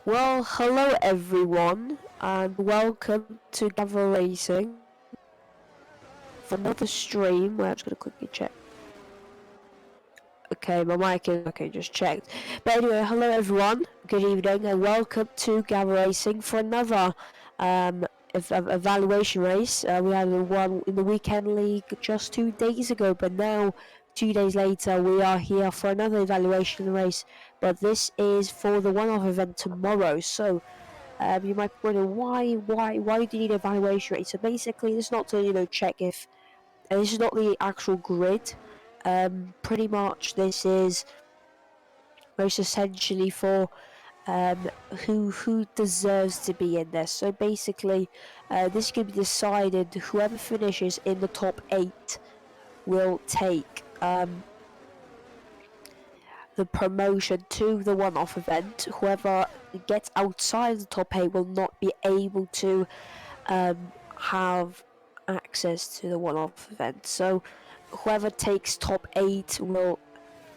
Well, hello everyone, and welcome to Gavra Racing for another stream. I'm just gonna quickly check. Okay, my mic is okay, just checked. But anyway, hello everyone, good evening, and welcome to Gavra Racing for another evaluation race. We had one in the weekend league just 2 days ago, but now 2 days later we are here for another evaluation race. But this is for the one-off event tomorrow. So you might be wondering why do you need an evaluation rate? So basically, it's not to check if, and this is not the actual grid. Pretty much, this is most essentially for who deserves to be in this. So basically, this can be decided. Whoever finishes in the top 8 will take the promotion to the one-off event. Whoever gets outside the top 8 will not be able to have access to the one-off event. So whoever takes top 8 will,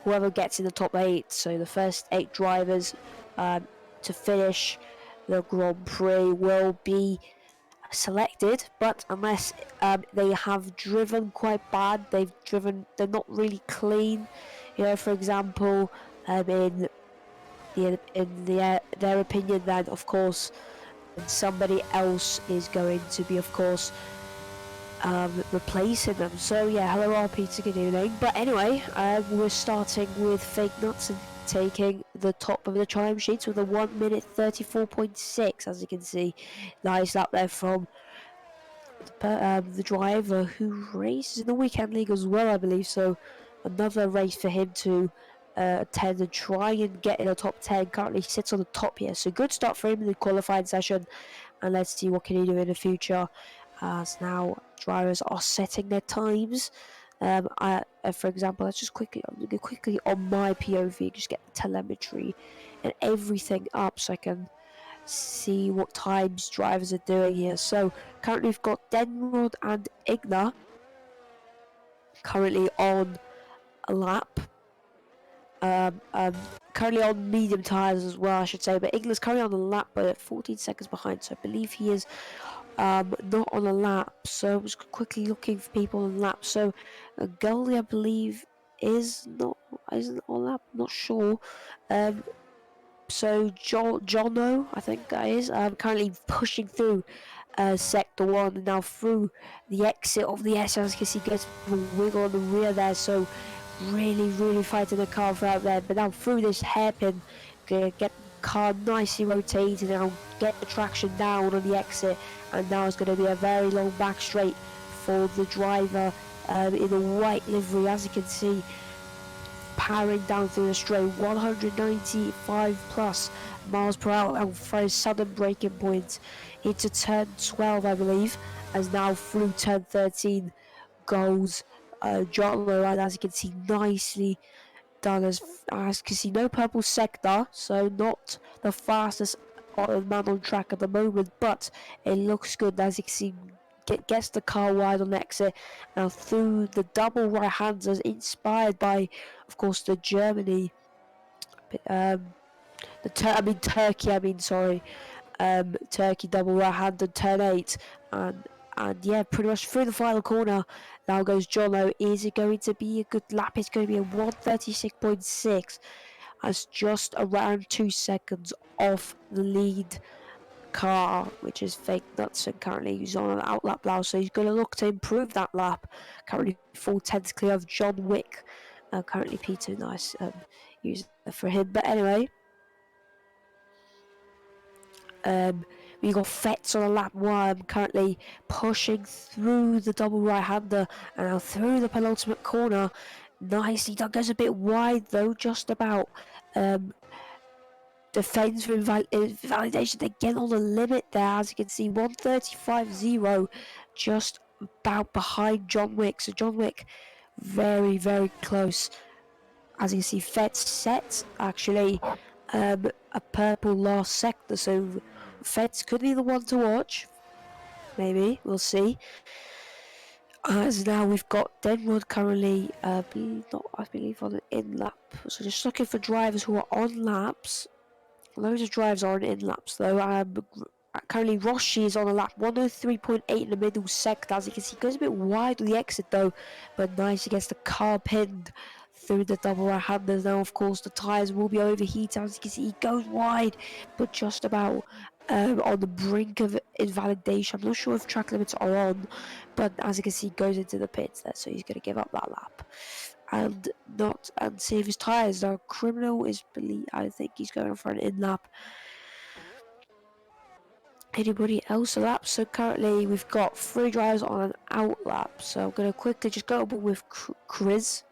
whoever gets in the top 8, so the first 8 drivers to finish the Grand Prix will be selected. But unless they have driven quite bad, they're not really clean, for example, in their opinion, then of course somebody else is going to be, of course, replacing them. So yeah, hello all, Peter, good evening. But anyway, we're starting with Fake Nuts and taking the top of the time sheets with a 1 minute 34.6, as you can see. Nice lap there from the driver who races in the weekend league as well, I believe. So another race for him to attend and try and get in the top 10. Currently sits on the top here, so good start for him in the qualifying session, and let's see what can he do in the future, as now drivers are setting their times. For example, let's just quickly on my POV, just get the telemetry and everything up so I can see what times drivers are doing here. So currently we've got Denrod and Igna currently on a lap. Currently on medium tyres as well, I should say, but Igna's currently on a lap but 14 seconds behind, so I believe he is not on a lap. So I'm just quickly looking for people on laps. So Goldie, I believe, isn't on a lap, not sure. So Jono, I think that is, currently pushing through sector 1 and now through the exit of the S. As you can see, gets a wiggle on the rear there, so really fighting the car out there. But now through this hairpin, get the car nicely rotated and get the traction down on the exit, and now it's going to be a very long back straight for the driver in the white livery, as you can see, powering down through the straight, 195 plus miles per hour, and for a sudden braking point into turn 12, I believe, as now through turn 13 goes John Lowe, as you can see, nicely done. As you can see, no purple sector, so not the fastest man on track at the moment, but it looks good. As you can see, gets the car wide on the exit, now through the double right-handers, inspired by, of course, the Germany, Turkey double right-handed turn 8, and yeah, pretty much through the final corner. Now goes Jono. Is it going to be a good lap? It's going to be a 136.6, as just around 2 seconds off the lead car, which is Fake Nuts, and currently he's on an outlap now, so he's going to look to improve that lap. Currently 4/10 clear of John Wick. Currently P2, nice user for him. But anyway, we got Fetz on a lap 1, currently pushing through the double right-hander and now through the penultimate corner. Nicely done, goes a bit wide though, just about. Defends for invalidation, they get on the limit there, as you can see, 135.0, just about behind John Wick. So John Wick very close. As you can see, Fetz set actually a purple last sector, so Fetz could be the one to watch. Maybe, we'll see. As now we've got Denrod currently, I believe, on an in lap. So just looking for drivers who are on laps. Loads of drives on in laps though. Currently Roshi is on a lap 103.8 in the middle sector. As you can see, goes a bit wide on the exit though, but nice, he gets the car pinned through the double right-handers. Now of course the tyres will be overheated. As you can see, he goes wide, but just about on the brink of invalidation. I'm not sure if track limits are on, but as you can see, he goes into the pits there, so he's going to give up that lap and save his tyres. Now Criminal is I think he's going for an in lap. Anybody else a lap? So currently we've got 3 drivers on an out lap. So I'm going to quickly just go aboard with Chris.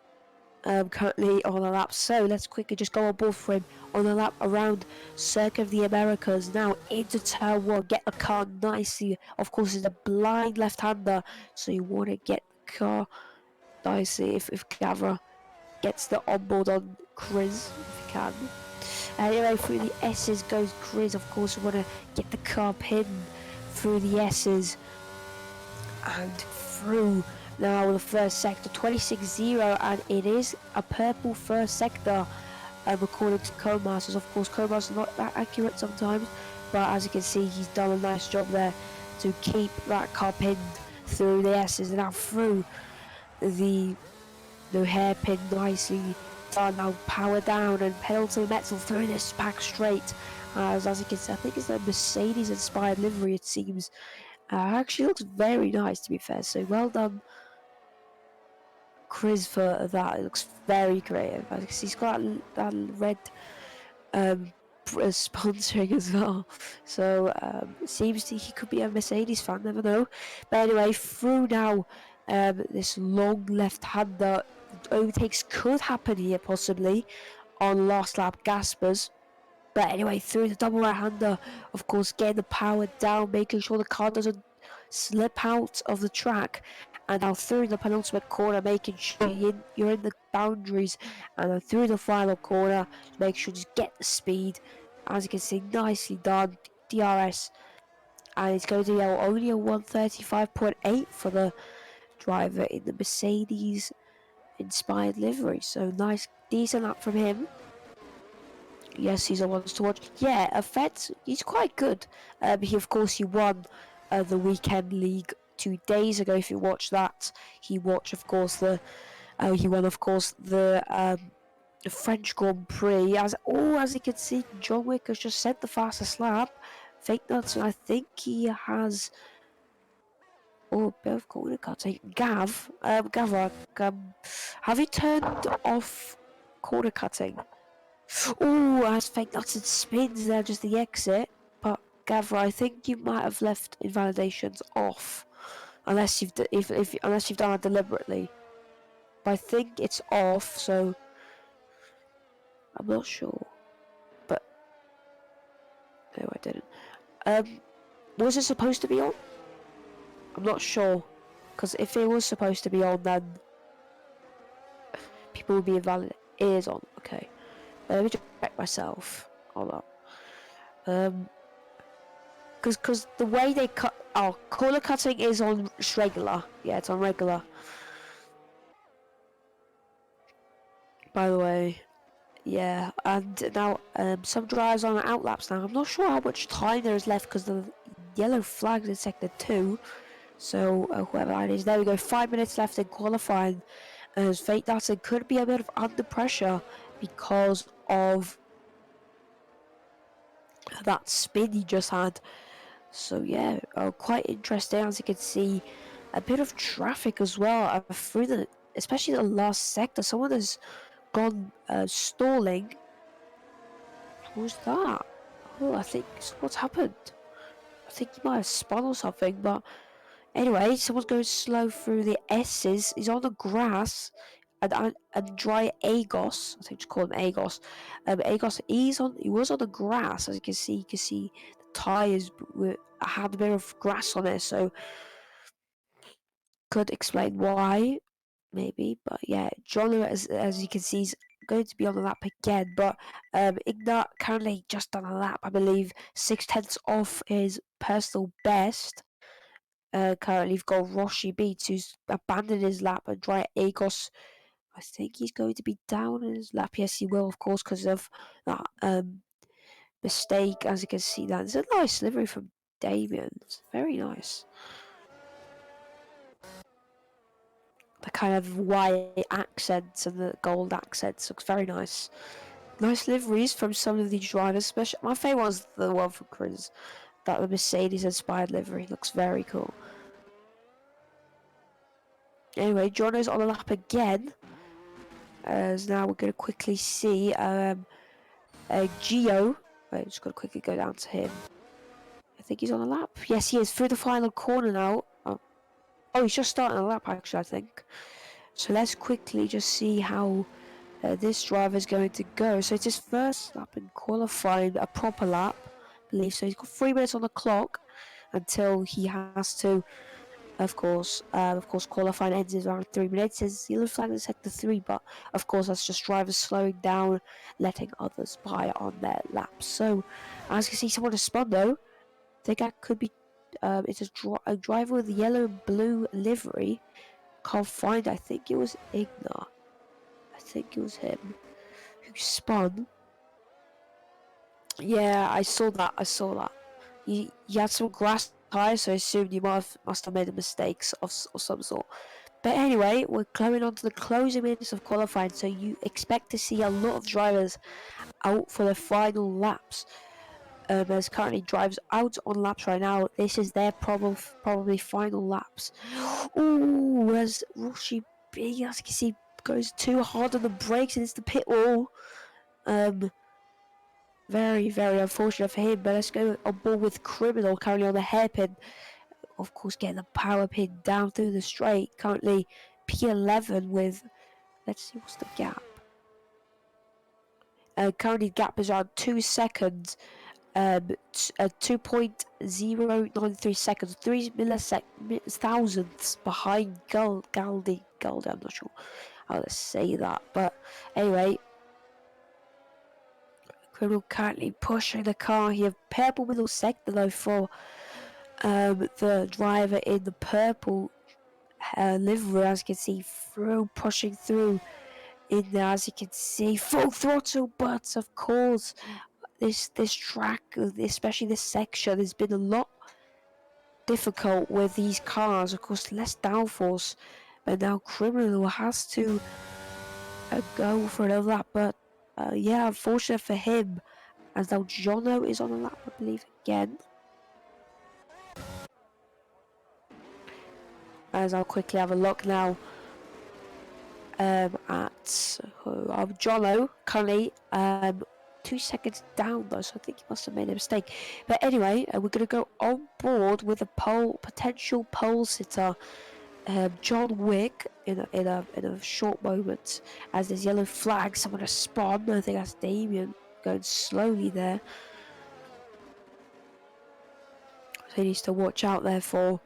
Currently on a lap. So let's quickly just go aboard for him on a lap around Circuit of the Americas. Now into turn 1. Get the car nicely. Of course, it's a blind left-hander, so you want to get the car nicely if Gavra gets the onboard on Chris if he can. Anyway, through the S's goes Chris. Of course, we want to get the car pinned through the S's and through now the first sector 26-0, and it is a purple first sector according to Co-Masters. Of course, Co-Masters not that accurate sometimes, but as you can see, he's done a nice job there to keep that car pinned through the S's and now through the hairpin nicely done. Now power down and pedal to the metal through this back straight. As you can see, I think it's a Mercedes inspired livery, it seems. Actually looks very nice, to be fair, so well done Chris for that. It looks very creative. As you can see, he's got that red sponsoring as well, so it seems he could be a Mercedes fan, never know. But anyway, through now this long left-hander, overtakes could happen here possibly on last lap Gaspers. But anyway, through the double right-hander, of course, getting the power down, making sure the car doesn't slip out of the track, and now through the penultimate corner, making sure you're in the boundaries, and then through the final corner, make sure to get the speed. As you can see, nicely done, DRS, and it's going to be only a 135.8 for the driver in the Mercedes inspired livery. So nice, decent lap from him. Yes, he's a one to watch. Yeah, Feds, he's quite good. He won the weekend league 2 days ago. If you watch that, he won of course the French Grand Prix. As you can see, John Wick has just set the fastest lap. Fake nuts, and I think he has. Oh, bit of corner cutting. Gavra, have you turned off corner cutting? Oh, as fake nuts and spins there, just the exit. But Gavra, I think you might have left invalidations off, unless you've unless you've done it deliberately. But I think it's off, so I'm not sure. But no, I didn't. Was it supposed to be on? I'm not sure, because if it was supposed to be on, then people would be invalid. It is on. Okay. Let me just check myself. Hold on. Because the way they cut, corner cutting is on regular. Yeah, it's on regular. By the way, yeah, and now some drivers on out laps now. I'm not sure how much time there is left because the yellow flag's in sector 2. So whoever that is, there we go. 5 minutes left in qualifying. As Fate Data could be a bit of under pressure because of that spin he just had. So yeah, quite interesting. As you can see, a bit of traffic as well through especially the last sector. Someone has gone stalling. Who's that? Oh, I think what's happened. I think he might have spun or something. But anyway, someone's going slow through the S's. He's on the grass. And dry Agos, I think just call him Agos. Agos, he was on the grass, as you can see. You can see the tires had a bit of grass on it, so could explain why, maybe. But yeah, John, as you can see, is going to be on the lap again. But Ignat currently just done a lap, I believe, 6/10 off his personal best. Currently, you've got Roshi Beats, who's abandoned his lap, and dry Agos. I think he's going to be down in his lap. Yes, he will, of course, because of that mistake, as you can see. That it's a nice livery from Damien. It's very nice. The kind of white accents and the gold accents looks very nice. Nice liveries from some of these drivers. Especially my favourite one's the one for Chris. That the Mercedes inspired livery looks very cool. Anyway, Jono's on the lap again. As now we're going to quickly see Gio. Wait, just got to quickly go down to him. I think he's on a lap. Yes, he is through the final corner now. Oh, he's just starting a lap actually, I think. So let's quickly just see how this driver is going to go. So it's his first lap in qualifying, a proper lap, I believe. So he's got 3 minutes on the clock until he has to, of course, qualifying ends in around 3 minutes. His yellow flag is set to 3, but of course that's just drivers slowing down, letting others by on their laps. So as you can see, someone has spun though. I think that could be, it's a driver with yellow and blue livery. Can't find, I think it was Igna. I think it was him who spun. Yeah, I saw that. He had some grass tires, so I assumed you must have made a mistake of some sort. But anyway, we're coming on to the closing minutes of qualifying, so you expect to see a lot of drivers out for the final laps. There's currently drivers out on laps right now. This is their probably final laps. Ooh, where's Roshi B? As you can see, goes too hard on the brakes and it's the pit wall. Very, very unfortunate for him. But let's go on board with Criminal currently on the hairpin. Of course, getting the power pin down through the straight. Currently P11 with, let's see, what's the gap? Currently gap is around 2 seconds. 2.093 seconds, 3 thousandths behind Galdi. I'm not sure how to say that, but anyway, Criminal currently pushing the car here. Purple middle sector though for the driver in the purple livery, as you can see, pushing through in there, as you can see, full throttle, but of course this track, especially this section, has been a lot difficult with these cars. Of course, less downforce, but now Criminal has to go for another lap. But yeah, unfortunate for him, as now Jono is on the lap, I believe, again. As I'll quickly have a look now at Jono, currently 2 seconds down though, so I think he must have made a mistake. But anyway, we're going to go on board with a potential pole sitter, John Wick, in a short moment. As there's yellow flags, someone has spun. I think that's Damien going slowly there. So he needs to watch out there for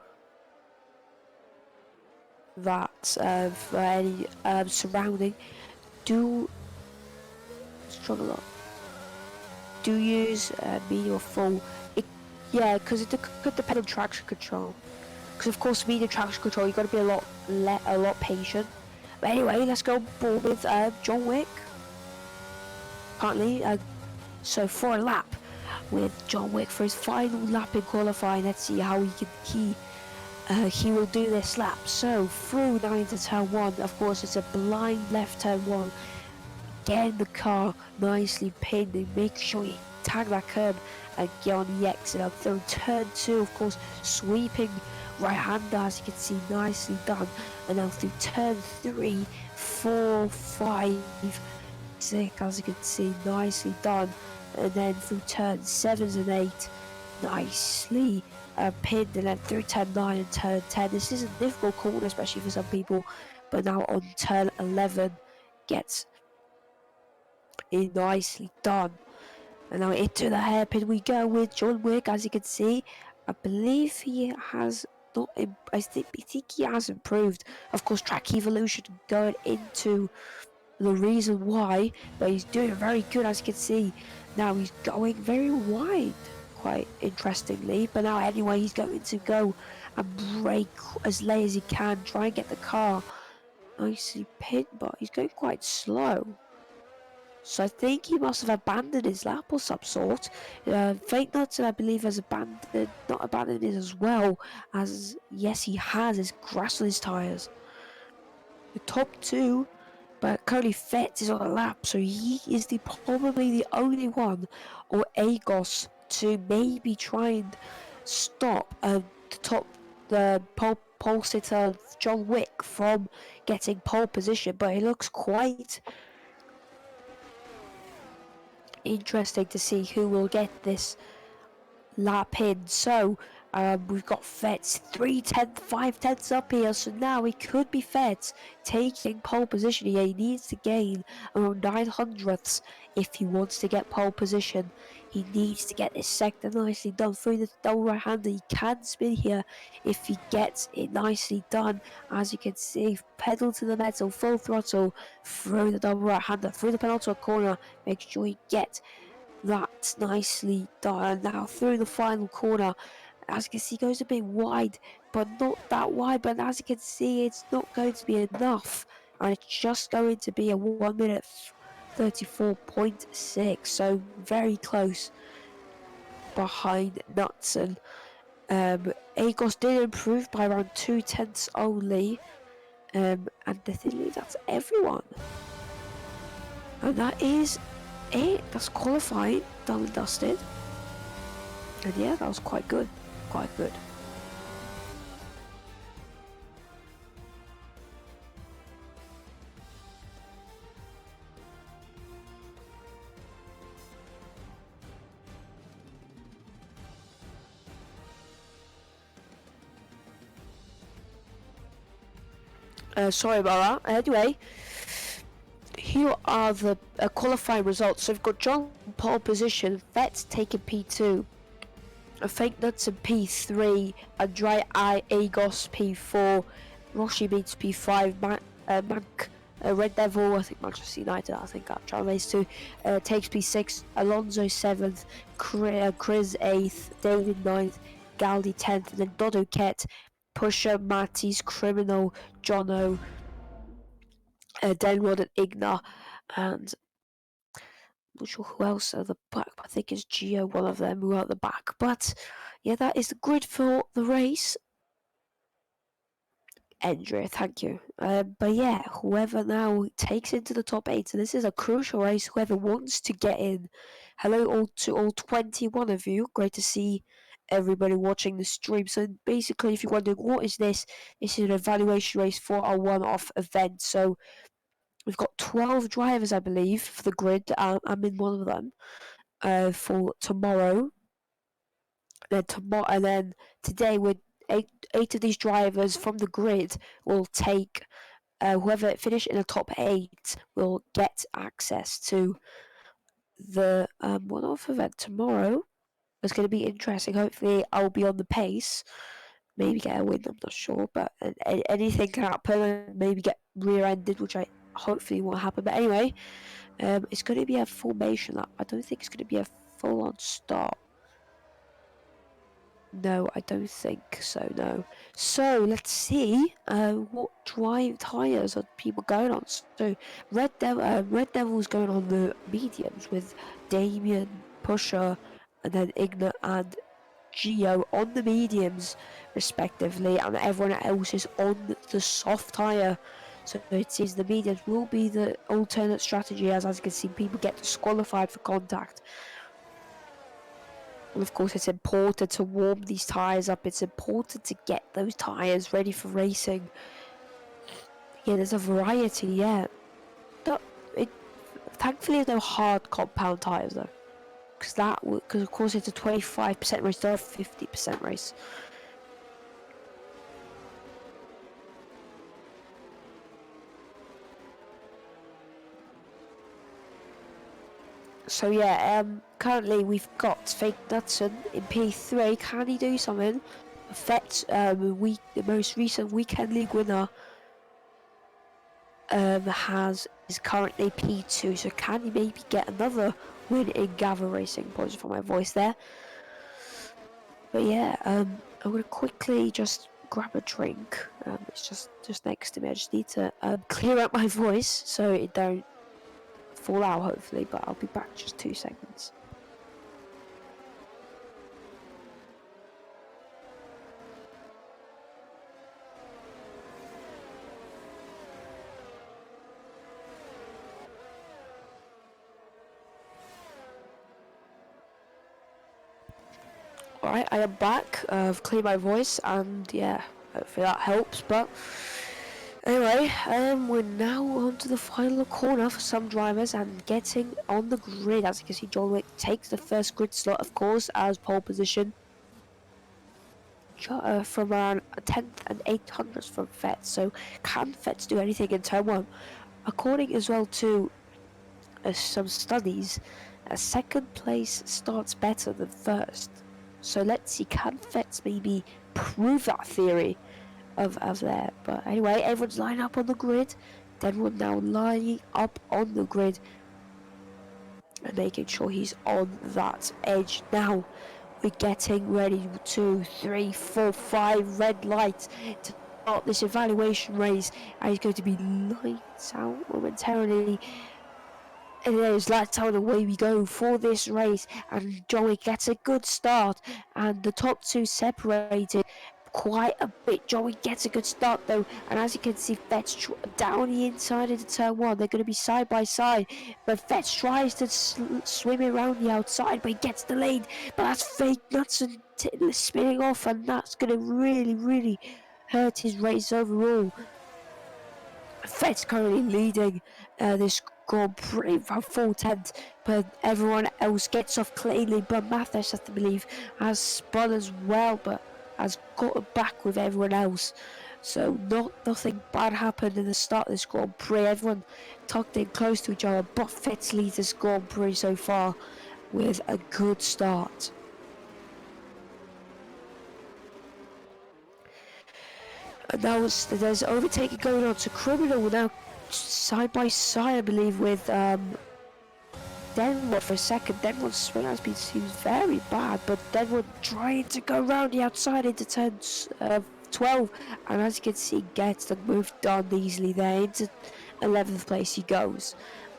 that, for any surrounding. Struggle up. Do use medium or full. Yeah, because it could depend on traction control. Because of course, medium traction control, you've got to be a lot patient. But anyway, let's go on board with John Wick. Currently, so for a lap with John Wick for his final lap in qualifying. Let's see how he will do this lap. So through 9 to turn 1. Of course, it's a blind left turn 1. Getting the car nicely pinned and make sure you tag that curb and get on the exit. Up through turn 2, of course, sweeping right-hander, as you can see, nicely done. And now through turn 3, 4, 5, 6, as you can see, nicely done. And then through turn 7 and 8, nicely pinned. And then through turn 9 and turn 10. This is a difficult corner, especially for some people. But now on turn 11, gets it nicely done. And now into the hairpin we go with John Wick. As you can see, I believe he has not. I think he has improved. Of course, track evolution going into the reason why, but he's doing very good. As you can see, now he's going very wide, quite interestingly. But now anyway, he's going to go and brake as late as he can, try and get the car nicely pinned, but he's going quite slow. So I think he must have abandoned his lap or some sort. Fake Nuts, I believe, has not abandoned it as well, as yes, he has his grass on his tyres. The top two, but currently Fetz is on a lap, so he is probably the only one, or Agos, to maybe try and stop the pole sitter John Wick from getting pole position. But it looks quite interesting to see who will get this lap in. So we've got Fetz 3/10, 5/10 up here, so now it could be Fetz taking pole position here. He needs to gain around 900ths if he wants to get pole position. He needs to get this sector nicely done through the double right hander. He can spin here if he gets it nicely done. As you can see, pedal to the metal, full throttle through the double right hander, through the penultimate corner. Make sure you get that's nicely done. Now through the final corner, as you can see, goes a bit wide, but not that wide. But as you can see, it's not going to be enough, and it's just going to be a 1 minute 34.6. So very close behind Knutson. Agos did improve by around 2/10 only. And I think that's everyone. And that is it. That's qualifying, done and dusted. And yeah, that was quite good. Quite good. Sorry about that. Anyway, here are the qualifying results. So we've got John pole position, Vet's taking P2, Fake Nuts in P3, Andrea Agos P4, Roshi beats P5, Red Devil, I think Manchester United, I think I'm trying to race to, takes P6, Alonso 7th, Chris 8th, David 9th, Galdi 10th, and then Dodo Ket, Pusher, Mattis, Criminal, Jono, Denrod and Igna, and I'm not sure who else are the back, but I think it's Gio, one of them, who are at the back. But yeah, that is the grid for the race. Andrea, thank you. But yeah, whoever now takes into the top 8, so this is a crucial race, whoever wants to get in. Hello to all 21 of you, great to see everybody watching the stream. So basically, if you're wondering what is this is an evaluation race for a one-off event. So we've got 12 drivers, I believe, for the grid. I'm in one of them for tomorrow. And then today, with eight of these drivers from the grid will take whoever finish in the top 8 will get access to the one-off event tomorrow. It's going to be interesting. Hopefully, I'll be on the pace. Maybe get a win. I'm not sure, but anything can happen. Maybe get rear-ended, which I hopefully won't happen. But anyway, it's going to be a formation lap. I don't think it's going to be a full-on start. No, I don't think so, no. So, let's see what drive tyres are people going on. So, Red Devil's going on the mediums with Damien, Pusher, and then Igna and Gio on the mediums, respectively, and everyone else is on the soft tyre. So it seems the mediums will be the alternate strategy, as you can see, people get disqualified for contact. And of course, it's important to warm these tyres up. It's important to get those tyres ready for racing. Yeah, there's a variety, yeah. Thankfully, there's no hard compound tyres, though. Because of course, it's a 25% race, not a 50% race. So yeah, currently we've got Fake Knutson in P3. Can he do something? Fetz, the most recent weekend league winner, is currently P2. So can he maybe get another win in Gavra Racing? Apologies for my voice there. But yeah, I'm gonna quickly just grab a drink. It's just next to me. I just need to clear up my voice so it don't fall out hopefully, but I'll be back just 2 seconds. Alright, I am back. I've cleared my voice, and yeah, hopefully that helps. But anyway, we're now on to the final corner for some drivers and getting on the grid. As you can see, John Wick takes the first grid slot, of course, as pole position. From around 10th and 800th from Fetz. So can Fetz do anything in turn 1? According as well to some studies, second place starts better than first. So let's see, can Fetz maybe prove that theory of there? But anyway, everyone's lined up on the grid. Then we're now lining up on the grid and making sure he's on that edge. Now we're getting ready. 2, 3, 4, 5 red lights to start this evaluation race, and he's going to be lights out momentarily. And there's lights out, and away we go for this race, and Joey gets a good start, and the top 2 separated quite a bit. Joey gets a good start though, and as you can see, Fetz down the inside into turn 1. They're going to be side by side, but Fetz tries to swim around the outside, but he gets delayed. But that's fake nuts and spinning off, and that's going to really hurt his race overall. Fetz currently leading this Grand Prix by 4/10, but everyone else gets off cleanly. But Mathis, I believe, has spun as well, but has got back with everyone else. So nothing bad happened in the start of this Grand Prix. Everyone tucked in close to each other, but Fetz leads this Grand Prix so far with a good start. And now there's overtaking going on. So Criminal now side by side, I believe, with Denwood for a second. Denwood's swing has been seems very bad, but Denwood trying to go around the outside into turn 12, and as you can see, gets the move done easily there. Into 11th place he goes,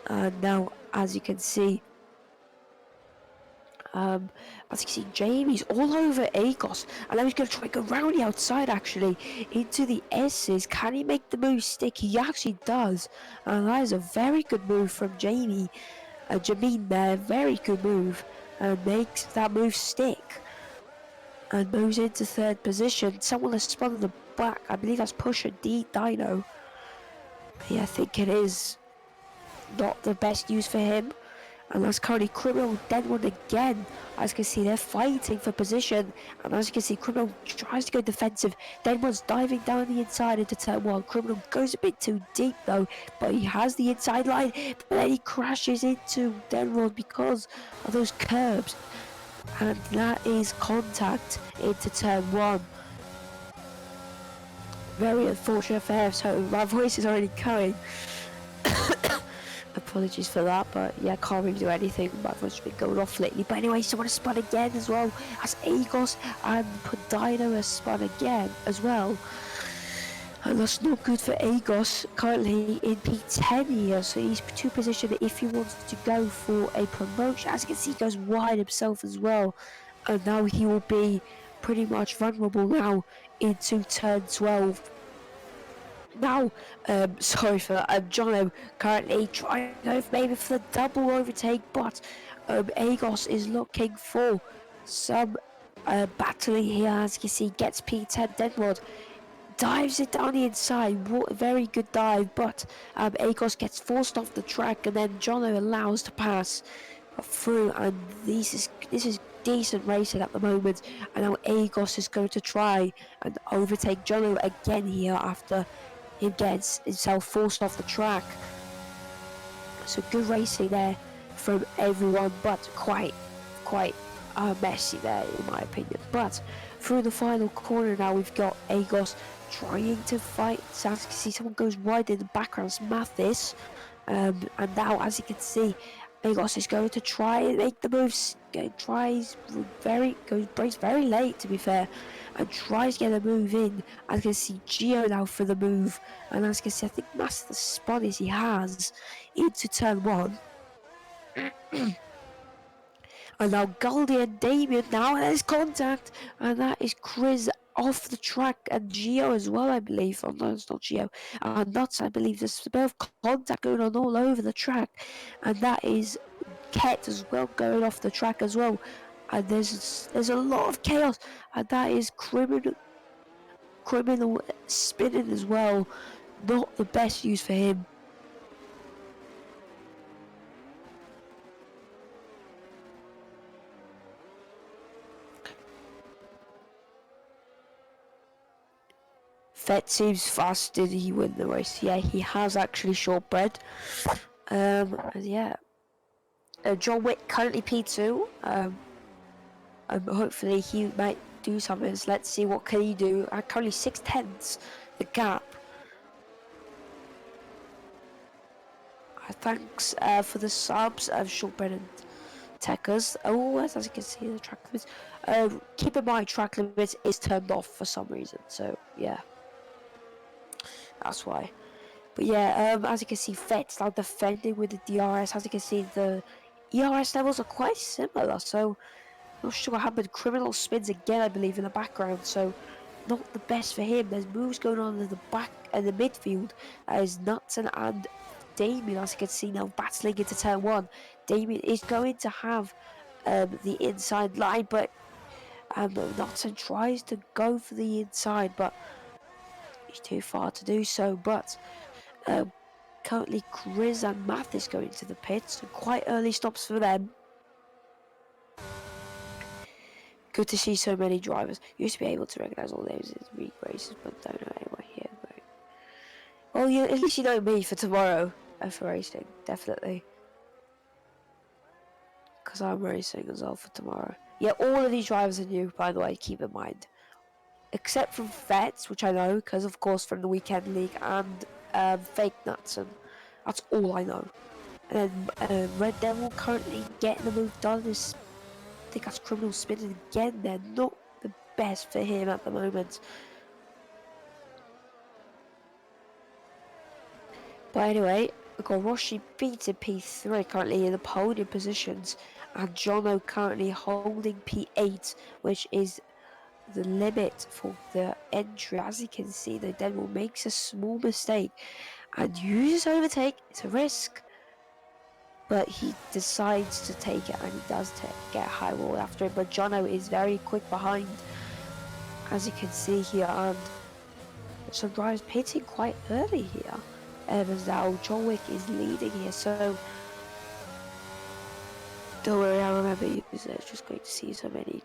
and now as you can see, Jamie's all over Agos, and now he's going to try and go round the outside actually into the S's. Can he make the move stick? He actually does, and that is a very good move from Jamie. Jameen there, very good move, and makes that move stick and moves into 3rd position. Someone has spun on the back, I believe that's Pusher Dino. Yeah, I think it is not the best news for him. And that's currently Criminal Denwood again. As you can see, they're fighting for position. And as you can see, Criminal tries to go defensive. Denwood's diving down the inside into turn 1. Criminal goes a bit too deep though, but he has the inside line. But then he crashes into Denwood because of those curbs. And that is contact into turn 1. Very unfortunate affair, so my voice is already going. Apologies for that, but yeah, can't really do anything. My voice has been going off lately. But anyway, someone has spun again as well as Agos, and Podino has spun again as well. And that's not good for Agos, currently in P10 here, so he's 2 position if he wants to go for a promotion. As you can see, he goes wide himself as well, and now he will be pretty much vulnerable now into turn 12. Now, sorry for that, Jono currently trying to go maybe for the double overtake, but Agos is looking for some battling here. As you can see, gets P10, Denwood dives it down the inside. What a very good dive, but Agos gets forced off the track, and then Jono allows to pass through, and this is decent racing at the moment. And now Agos is going to try and overtake Jono again here after he gets himself forced off the track. So good racing there from everyone, but quite messy there in my opinion. But through the final corner now, we've got Agos trying to fight. So as you can see, someone goes wide in the background, it's Mathis. And now as you can see, Agos is going to try and make the moves. Breaks very late to be fair, and tries to get a move in. As you can see, Geo now for the move, and as you can see, I think that's the spot as he has into turn 1. And now Goldie and Damien, now there's contact, and that is Chris off the track, and Gio as well, I believe. Oh no, it's not Gio. And Nuts, I believe. There's a bit of contact going on all over the track, and that is Ket as well going off the track as well. And there's a lot of chaos, and that is criminal spinning as well. Not the best use for him. Fett seems fast. Did he win the race? Yeah, he has actually shortbread. And yeah, John Wick currently P2. Hopefully he might do something. So let's see what can he do. Currently 6/10 the gap. Thanks for the subs of Shortbread and Techers. Oh, as you can see, the track limits. Keep in mind, track limits is turned off for some reason. So yeah, that's why. But yeah, as you can see, Fett's now defending with the DRS. As you can see, the ERS levels are quite similar. So not sure what happened. Criminal spins again, I believe, in the background. So not the best for him. There's moves going on in the back and the midfield. As Nutson and Damien, as you can see now, battling into turn one. Damien is going to have the inside line, but Nutson tries to go for the inside, but he's too far to do so. But currently, Chris and Mathis going to the pits. So quite early stops for them. Good to see so many drivers. Used to be able to recognise all names in league races, but don't know anyone here. But... well, yeah, at least you know me for tomorrow for racing, definitely. Because I'm racing as well for tomorrow. Yeah, all of these drivers are new, by the way, keep in mind. Except from Vets, which I know, because of course from the Weekend League, and Fake Nuts, and that's all I know. And then Red Devil currently getting the move done. I think that's Criminal spinning again. They're not the best for him at the moment. But anyway, we've got Roshi beating P3 currently in the podium positions, and Jono currently holding P8, which is the limit for the entry. As you can see, the Devil makes a small mistake and uses overtake. It's a risk, but he decides to take it, and he does get a high wall after it. But Jono is very quick behind, as you can see here, and some drivers pitting quite early here. As now John Wick is leading here, so don't worry, I remember you. Just going to see so many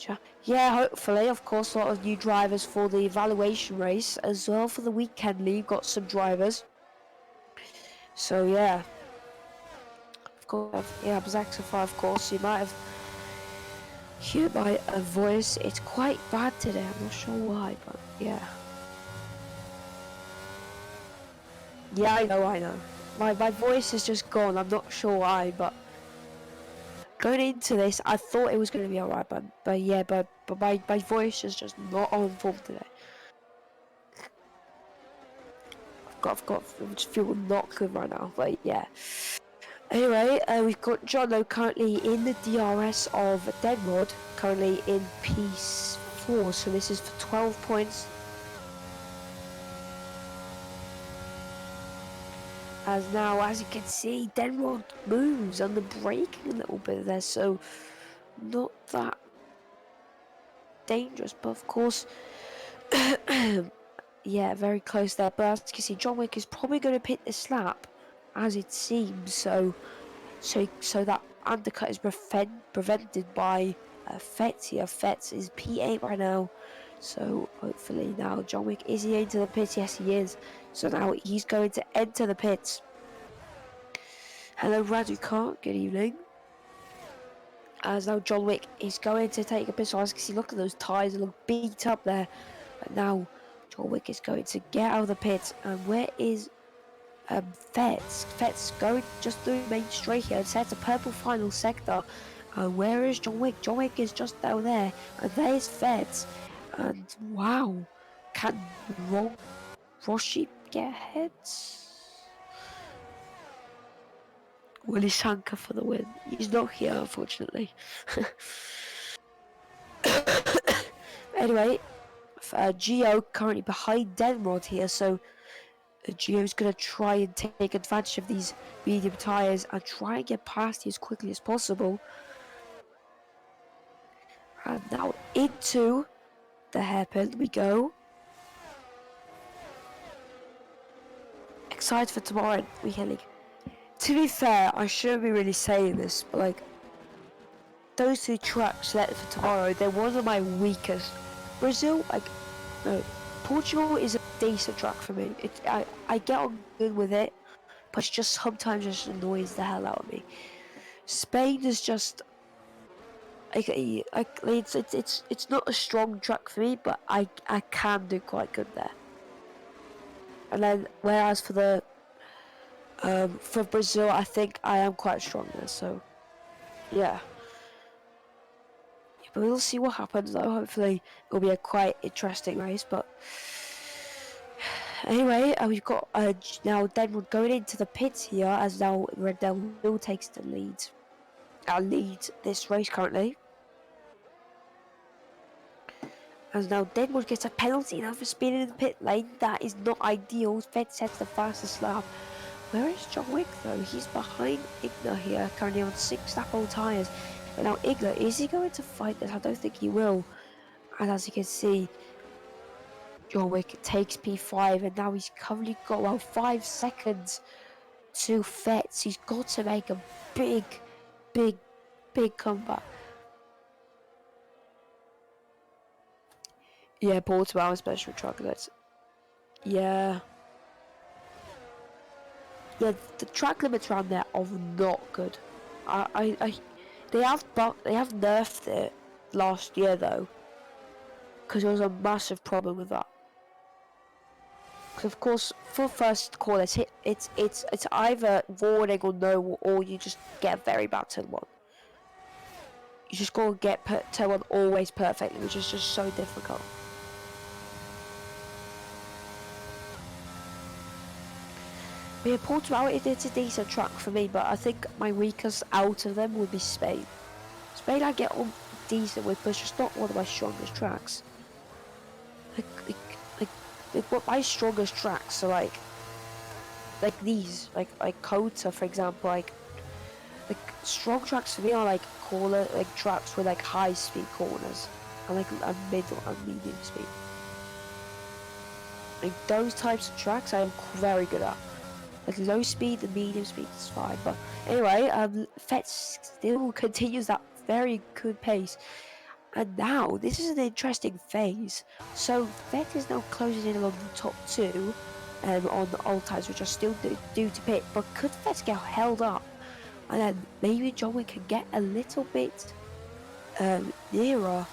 future. Yeah, hopefully, of course, a lot of new drivers for the evaluation race as well. For the weekend league, got some drivers. So yeah, of course, yeah, Zaxify, of course, you might have heard my voice. It's quite bad today. I'm not sure why, but yeah. Yeah, I know. My voice is just gone. I'm not sure why, but going into this, I thought it was going to be alright, but yeah, but my voice is just not on form today. I just feel not good right now, but yeah. Anyway, we've got Jono currently in the DRS of Denrod, currently in P4, so this is for 12 points. As now, as you can see, Denrod moves on the braking a little bit there, so not that dangerous, but of course, yeah, very close there. But as you can see, John Wick is probably going to pit this lap, as it seems. So that undercut is prevented by Fetz here. Fetz is P8 right now. So hopefully now John Wick, is he into the pits? Yes, he is. So now he's going to enter the pits. Hello, Raducar. Good evening. As now John Wick is going to take a piss. As you can see, look at those tyres, they look beat up there. But now John Wick is going to get out of the pits. And where is Fetz? Fetz going just through main straight here and sets a purple final sector. And where is John Wick? John Wick is just down there. And there's Fetz. And wow, can Roshi get ahead? Willie Sanka for the win. He's not here, unfortunately. Anyway, Gio currently behind Denrod here, so Gio's going to try and take advantage of these medium tyres and try and get past you as quickly as possible. And now into the hairpin we go. Excited for tomorrow, Weekend League. To be fair, I shouldn't be really saying this, but like, those two tracks selected for tomorrow, they're one of my weakest. Brazil, like, no, Portugal is a decent track for me. I get on good with it, but it's just sometimes just annoys the hell out of me. Spain is just it's not a strong track for me, but I can do quite good there. And then whereas for Brazil, I think I am quite strong there. So yeah. But we'll see what happens though. Hopefully it'll be a quite interesting race. But anyway, we've got now Denver going into the pits here as now Red Devil takes the lead. Lead this race currently. As now Deadwood gets a penalty now for speeding in the pit lane. That is not ideal. Fed sets the fastest lap. Where is John Wick though? He's behind Igna here, currently on 6 lap old tyres. But now Igna, is he going to fight this? I don't think he will. And as you can see, John Wick takes P5 and now he's currently got about 5 seconds to Fetz. He's got to make a big comeback. Yeah, Portugal special chocolates. Yeah. Yeah, the track limits around there are not good. They have nerfed it last year though, because there was a massive problem with that. Because of course, for first corner, it's either warning or no, or you just get a very bad turn one. You just gotta get turn one always perfectly, which is just so difficult. But yeah, Portugal, it's a decent track for me, but I think my weakest out of them would be Spain. Spain I get on decent with, but it's just not one of my strongest tracks. What my strongest tracks are like these, like Kota for example, like strong tracks for me are like tracks with like high speed corners and like a middle and medium speed. Like those types of tracks I am very good at. Like low speed and medium speed is fine, but anyway, Fetz still continues that very good pace. And now, this is an interesting phase. So, Fetz is now closing in along the top 2 on the old tyres, which are still due to pit. But could Fetz get held up? And then maybe John Wick can get a little bit nearer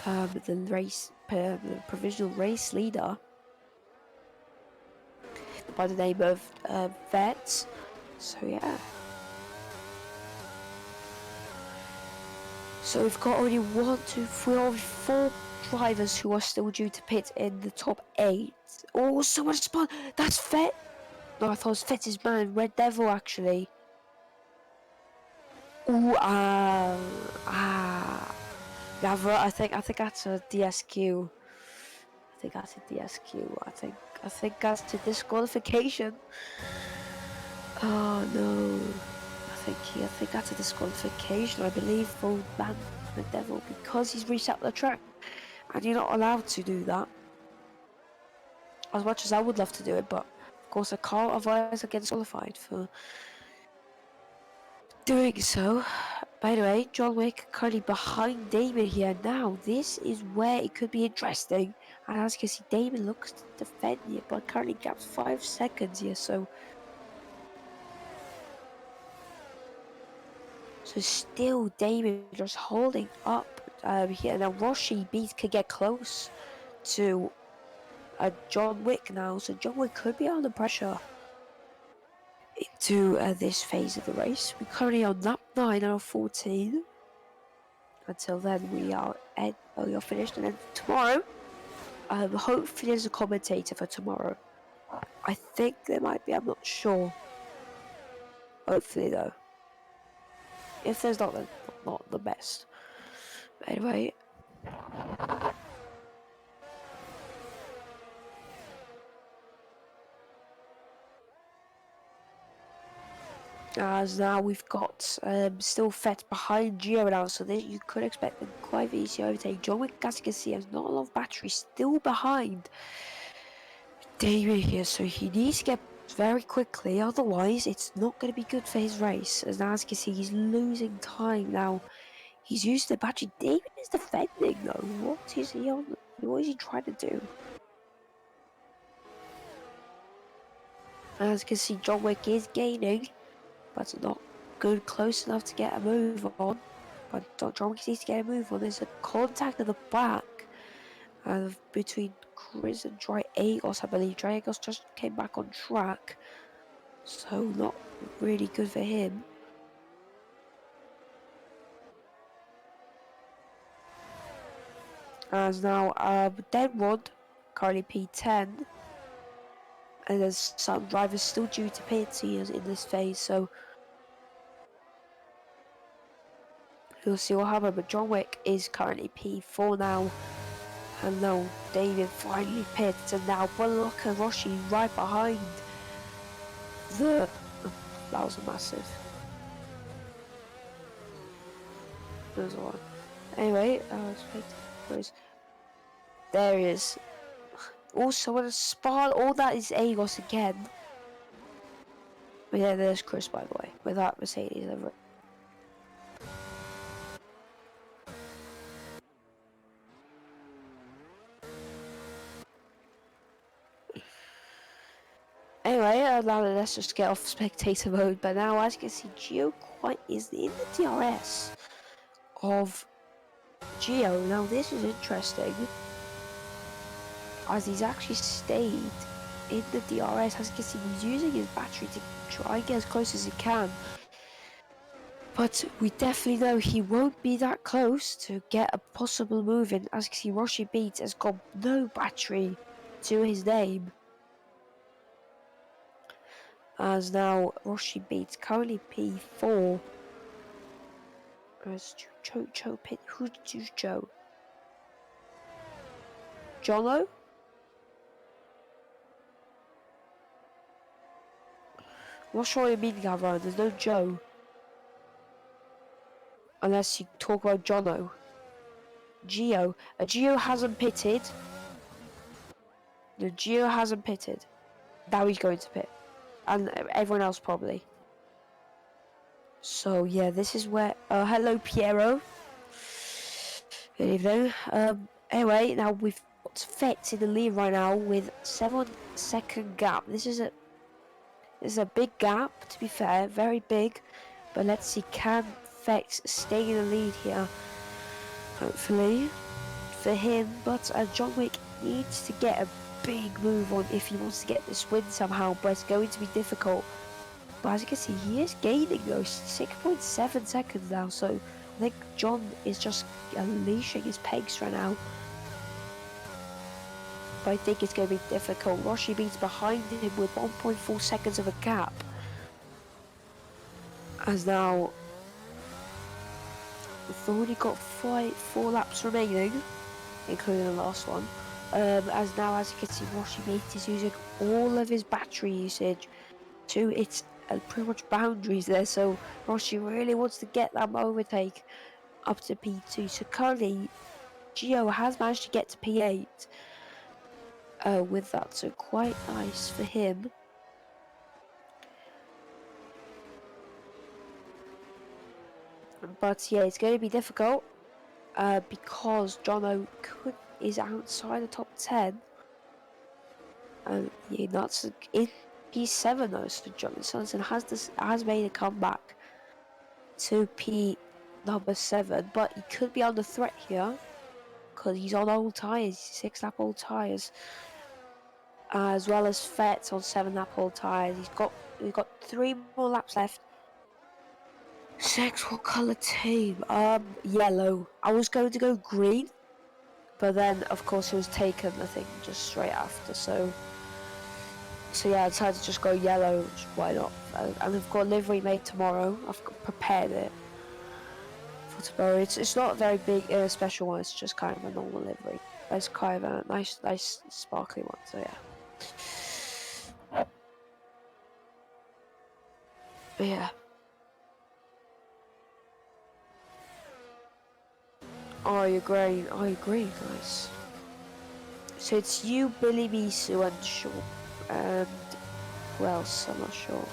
the provisional race leader by the name of Fetz. So, yeah. So we've got already 1, 2, 3, 4 drivers who are still due to pit in the top 8. Oh, someone spun! That's Fett! No, I thought it was Fetz's man, Red Devil actually. Ooh, Gavra, I think that's a DSQ. I think that's a DSQ. I think that's a disqualification. Oh no. I think that's a disqualification, I believe, for the Devil, because he's reset the track, and you're not allowed to do that. As much as I would love to do it, but of course I can't, otherwise I get disqualified for doing so. By the way, John Wick currently behind Damon here now. This is where it could be interesting, and as you can see, Damon looks to defend it, but currently gaps 5 seconds here, so still Damon just holding up here. Now Roshi Beat could get close to John Wick now, so John Wick could be under pressure into this phase of the race. We're currently on lap 9 out of 14. Until then we are finished, and then tomorrow, hopefully there's a commentator for tomorrow. I think there might be, I'm not sure. Hopefully though. If there's not, then not the best. But anyway. As now we've got still Fett behind Gio now, so you could expect a quite easy overtake. John Wick, as you can see, has not a lot of battery, still behind David here, so he needs to get very quickly, otherwise it's not going to be good for his race. As now, as you can see, he's losing time now. He's used the battery. David is defending though. What is he on? What is he trying to do? As you can see, John Wick is gaining, but not good, close enough to get a move on. But John Wick needs to get a move on. There's a contact at the back between Chris and Dragos, I believe. Dragos just came back on track, so not really good for him. As now, Denrod, currently P10, and there's some drivers still due to pit here in this phase, so we'll see what happens. But John Wick is currently P4 now, and now David finally pits, and now but look at Roshi right behind that was a massive. There's one. Anyway, there he is. Also, with a spot, all that is Agos again. But yeah, there's Chris, by the way, with that Mercedes over. Anyway, now let's just get off spectator mode. But now, as you can see, Gio quite is in the DRS of Gio. Now, this is interesting, as he's actually stayed in the DRS. As you can see, he's using his battery to try and get as close as he can. But we definitely know he won't be that close to get a possible move in. As you can see, Roshi Beats has got no battery to his name. As now Roshi Beats currently P4. As Joe Pit. Who's Joe? Jono? I'm not sure what you mean, Gavra. There's no Joe. Unless you talk about Jono. Gio. Gio hasn't pitted. No, Gio hasn't pitted. Now he's going to pit. And everyone else probably. So yeah, this is where hello Piero. Good evening. Anyway, now we've got Fett in the lead right now with 7-second gap. This is a big gap, to be fair, very big. But let's see, can Fett stay in the lead here? Hopefully for him. But John Wick needs to get a big move on if he wants to get this win somehow, but it's going to be difficult. But as you can see, he is gaining though, 6.7 seconds now, so I think John is just unleashing his pegs right now. But I think it's going to be difficult. Roshi Beats behind him with 1.4 seconds of a gap. As now, we've already got 4 laps remaining, including the last one. As now, as you can see, Roshi Beats is using all of his battery usage to its pretty much boundaries there. So Roshi really wants to get that overtake up to P2. So currently, Gio has managed to get to P8 with that. So quite nice for him. But yeah, it's going to be difficult because Jono is outside the top 10. Yeah, that's in P7 though, so Johnson has made a comeback to P number 7, but he could be under threat here because he's on old tyres, 6-lap old tyres, as well as Fett on 7-lap old tyres. We've got 3 more laps left. 6, what colour team? Yellow. I was going to go green, but then of course it was taken, I think, just straight after. So yeah, I decided to just go yellow. Why not? And I've got a livery made tomorrow. I've prepared it. Football. It's not a very big special one. It's just kind of a normal livery. It's kind of a nice sparkly one. So yeah. But yeah. Oh, you're green. Oh, you're green. Nice. So it's you, Billy, Misu, and Shaw. And who else? I'm not sure.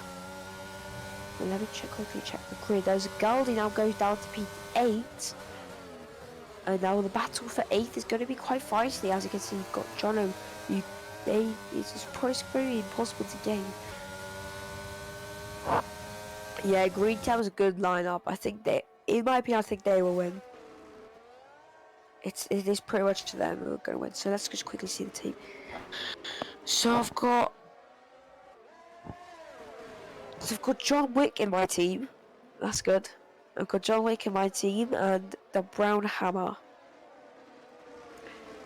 Well, let me quickly check the grid. There's Goldie now goes down to P8. And now the battle for 8th is going to be quite feisty. As you can see, you've got Jono. It's probably going to be impossible to gain. Yeah, Green Town was a good lineup. I think in my opinion, I think they will win. It is pretty much to them who are going to win. So let's just quickly see the team. So I've got John Wick in my team. That's good. I've got John Wick in my team and the Brown Hammer.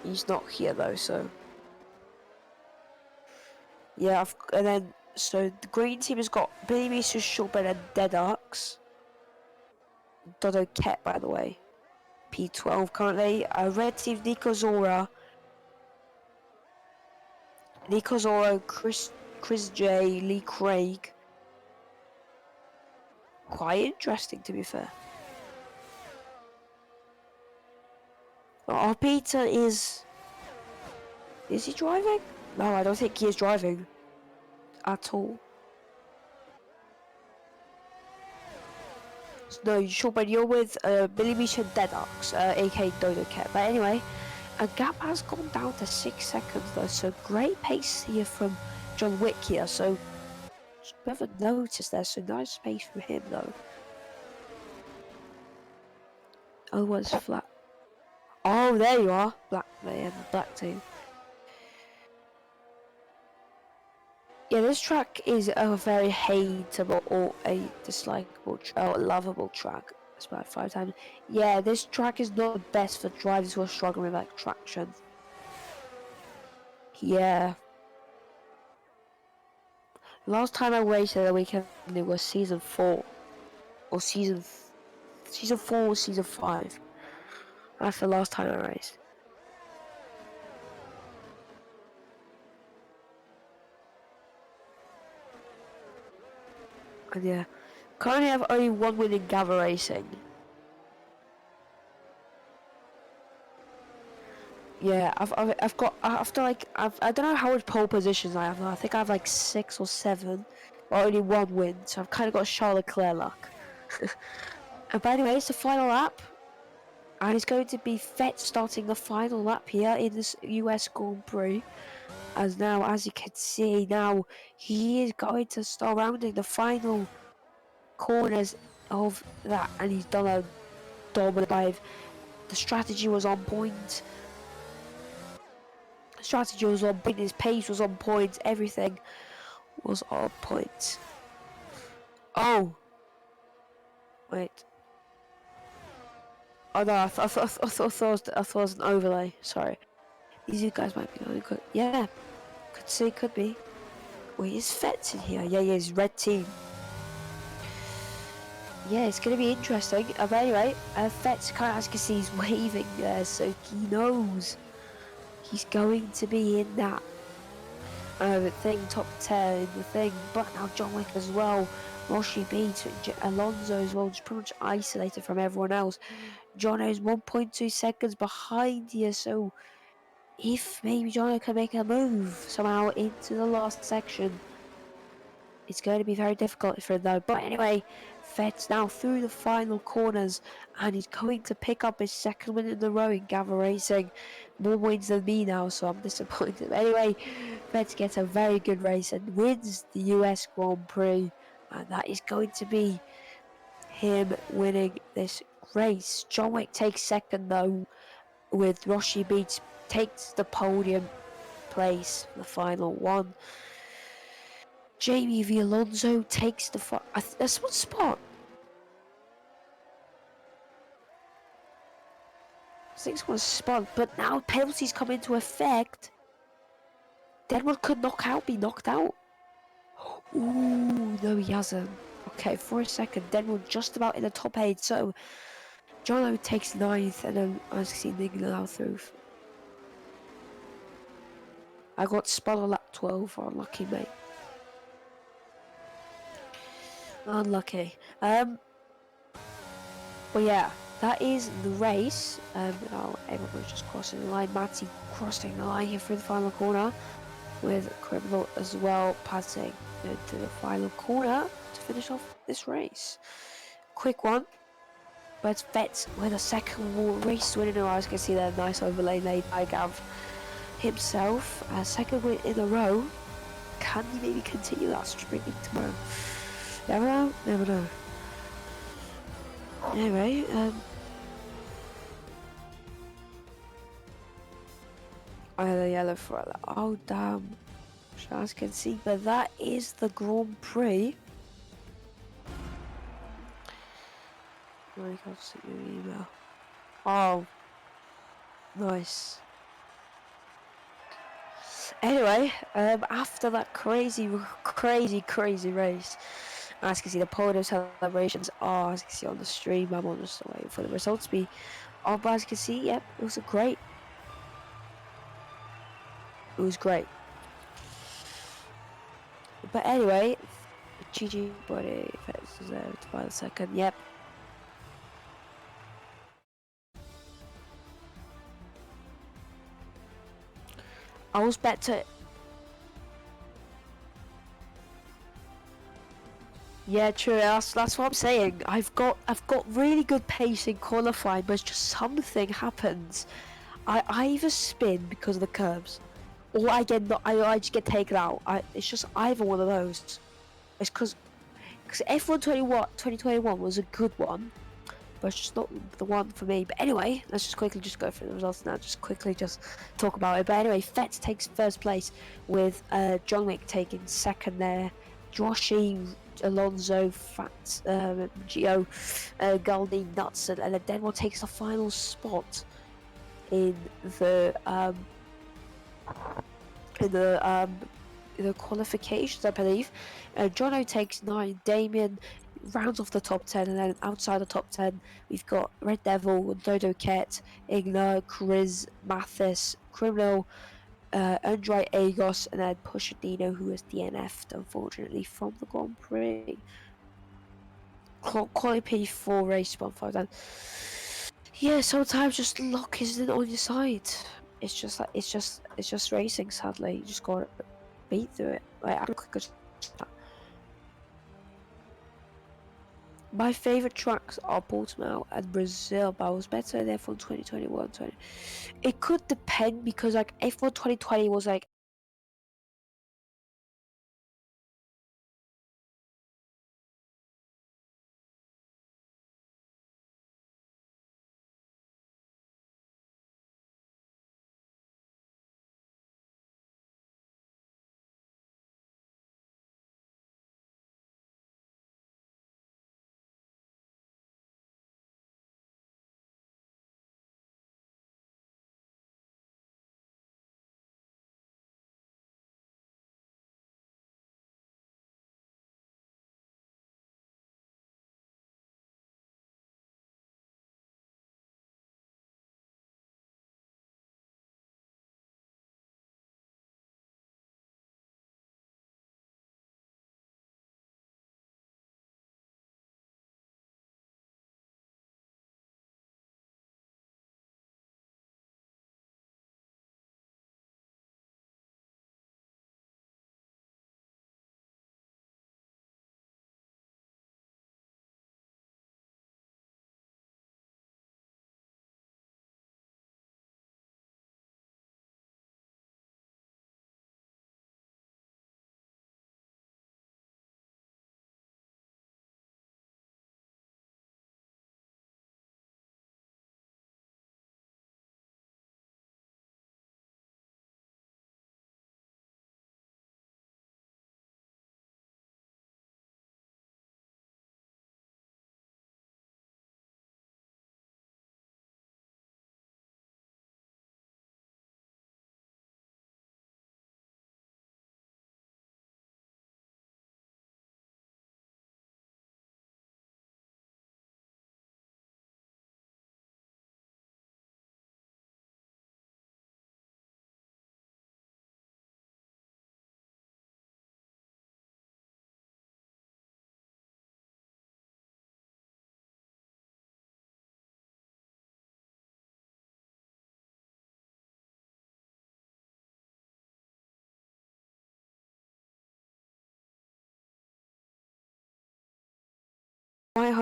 He's not here though, so yeah. So the green team has got Billy Misu, Shortbread, and Dead Arcs. Dodo Ket, by the way. P12 currently. Red team Nico Zora, Chris J, Lee Craig. Quite interesting, to be fair. Our Peter is he driving? No, I don't think he is driving at all. No, sure, but you're with Billy Misha Dead Ox, aka Dodo Cat. But anyway, a gap has gone down to 6 seconds though, so great pace here from John Wick here. So never noticed there, so nice pace from him though. Oh, what's flat? Oh, there you are, black team. Yeah, this track is a very hateable or a dislikable or lovable track. That's about 5 times. Yeah, this track is not the best for drivers who are struggling with like traction. Yeah. Last time I raced at the weekend it was season 4. Or season 4 or season 5. That's the last time I raced. And yeah. Currently I have only one win in Gavra racing. Yeah, I've got after like I don't know how much pole positions I have. I think I have like 6 or 7, but only one win. So I've kind of got Charles Leclerc luck. And by the way, it's the final lap, and it's going to be Fett starting the final lap here in this US Grand Prix. As you can see, now he is going to start rounding the final corners of that, and he's done a dominant dive. The strategy was on point. His pace was on point, everything was on point. Oh! Wait. Oh no, I thought it was an overlay, sorry. These guys might be really good. Yeah, could be. Wait, is Fetz in here? Yeah, he's red team. Yeah, it's gonna be interesting. But anyway, Fetz kind of, as you can see, he's waving there, so he knows he's going to be in that thing, top 10 in the thing. But now John Wick as well. Roshi beats Alonso as well, just pretty much isolated from everyone else. Jono is 1.2 seconds behind here, so if maybe Jono can make a move somehow into the last section, it's going to be very difficult for him though. But anyway, Fed's now through the final corners, and he's going to pick up his 2nd win in a row in Gavra Racing. More wins than me now, so I'm disappointed. But anyway, Feds gets a very good race and wins the US Grand Prix, and that is going to be him winning this race. John Wick takes 2nd though, with Roshi Beats takes the podium place for the final one. Jamie V. Alonso takes the that's one spot. 6-1 spot, but now penalties come into effect. Denwood could be knocked out. Ooh, no he hasn't. Okay, for a second, Denwood just about in the top 8, so Jono takes ninth, and then as you can see, Nigel now through. I got spun on lap 12. Unlucky, mate. Unlucky. But yeah, that is the race. Now everyone's just crossing the line. Matty crossing the line here through the final corner, with Criminal as well passing into the final corner to finish off this race. Quick one, but it's Vets with a second race winner. As you can see there, nice overlay made by Gav himself. Second win in a row. Can he maybe continue that streak tomorrow? Never know, never know. Anyway, I had a yellow for that. Oh damn. As you can see, but that is the Grand Prix. I can't see your email. Oh, nice. Anyway, after that crazy race, as you can see, the podium celebrations are, as you can see on the stream. I'm on just waiting for the results to be on, but as you can see, yep, it was great. It was great. But anyway, GG body effects deserved by the second. Yep. I was better. Yeah, true. That's what I'm saying. I've got really good pace in qualifying, but it's just something happens. I either spin because of the curbs, or I just get taken out. It's just either one of those. It's because F1 2021 was a good one, but it's just not the one for me. But anyway, let's just quickly go through the results now. Just quickly talk about it. But anyway, Fetz takes first place with John Wick taking second there. Joshy, Alonso, Fat, Gio, Galdi, Knudsen, and then Denmark takes the final spot in the qualifications, I believe. Jono takes 9, Damien rounds off the top 10, and then outside the top 10 we've got Red Devil, Dodo Ket, Igna, Chris, Mathis, Criminal, Andre Agos, and then Pushadino, who is DNF'd unfortunately from the Grand Prix. Quali P4 race 1-5 then. Yeah, sometimes just luck isn't on your side. It's just like it's just racing. Sadly, you just gotta beat through it. Like my favorite tracks are Portimao and Brazil, but I was better in F1 2021. It could depend because like F1 2020 was like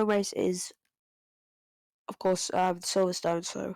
home race is, of course, Silverstone. So